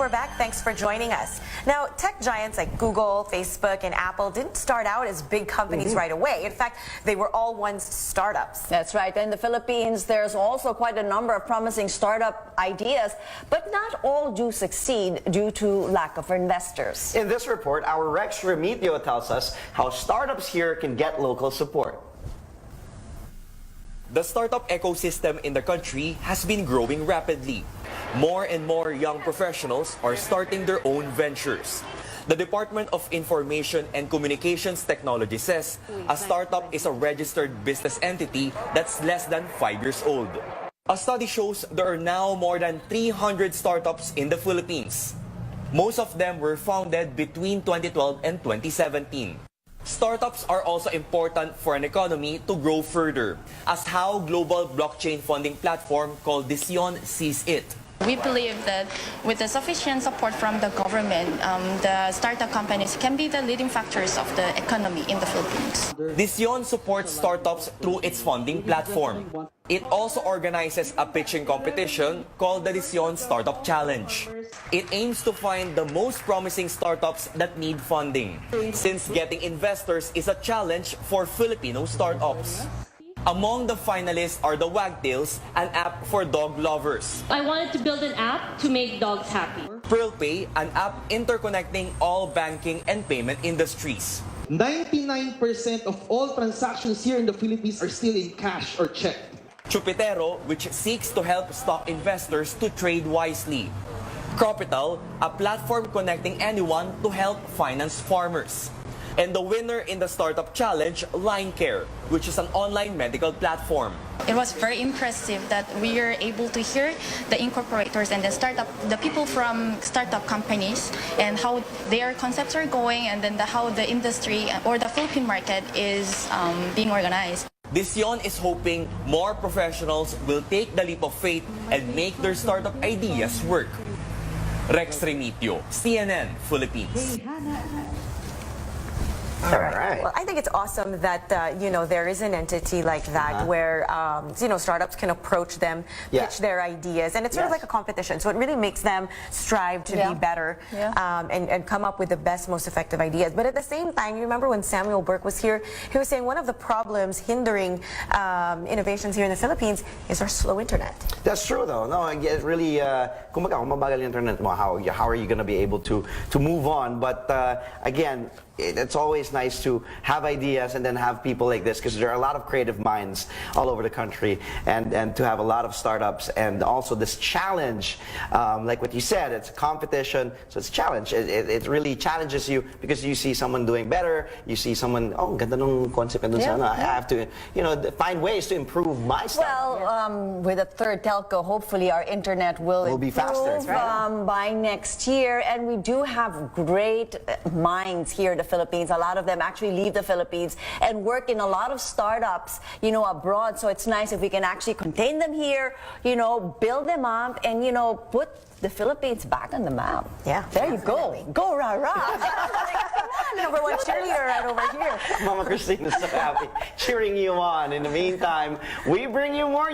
we're back. Thanks for joining us. Now, tech giants like Google, Facebook, and Apple didn't start out as big companies right away. In fact, they were all once startups. That's right. In the Philippines, there's also quite a number of promising startup ideas, but not all do succeed due to lack of investors. In this report, our Rex Remitio tells us how startups here can get local support. The startup ecosystem in the country has been growing rapidly. More and more young professionals are starting their own ventures. The Department of Information and Communications Technology says a startup is a registered business entity that's less than 5 years old. A study shows there are now more than 300 startups in the Philippines. Most of them were founded between 2012 and 2017. Startups are also important for an economy to grow further, as how global blockchain funding platform called Dsion sees it. We believe that with the sufficient support from the government, the startup companies can be the leading factors of the economy in the Philippines. Dsion supports startups through its funding platform. It also organizes a pitching competition called the Dsion StartUp Challenge. It aims to find the most promising startups that need funding, since getting investors is a challenge for Filipino startups. Among the finalists are the Wagtails, an app for dog lovers. I wanted to build an app to make dogs happy. PearlPay, an app interconnecting all banking and payment industries. 99% of all transactions here in the Philippines are still in cash or check. Chupitero, which seeks to help stock investors to trade wisely. Cropital, a platform connecting anyone to help finance farmers. And the winner in the Startup Challenge, Line Care, which is an online medical platform. It was very impressive that we are able to hear the incorporators and the people from startup companies and how their concepts are going, and then how the industry or the Philippine market is being organized. Dsion is hoping more professionals will take the leap of faith and make their startup ideas work. Rex Remitio, CNN, Philippines. All right. Well, I think it's awesome that there is an entity like that where startups can approach them, pitch their ideas, and it's sort of like a competition. So it really makes them strive to be better and come up with the best, most effective ideas. But at the same time, you remember when Samuel Burke was here, he was saying one of the problems hindering innovations here in the Philippines is our slow internet. That's true, though. No, it really, kung mabagal yung internet mo, how are you going to be able to move on? But again, it's always nice to have ideas and then have people like this, because there are a lot of creative minds all over the country, and to have a lot of startups, and also this challenge, like what you said, it's a competition, so it's a challenge. It really challenges you, because you see someone doing better, you see someone, ganda nung concept na dun sa ano, I have to, find ways to improve my stuff. Well, with a third telco, hopefully our internet will be faster, right? By next year, and we do have great minds here in the Philippines. A lot of them actually leave the Philippines and work in a lot of startups, abroad. So it's nice if we can actually contain them here, build them up, and, put the Philippines back on the map. Yeah. There you go. Go, rah-rah. Number one cheerleader right over here. Mama Christine is so happy cheering you on. In the meantime, we bring you more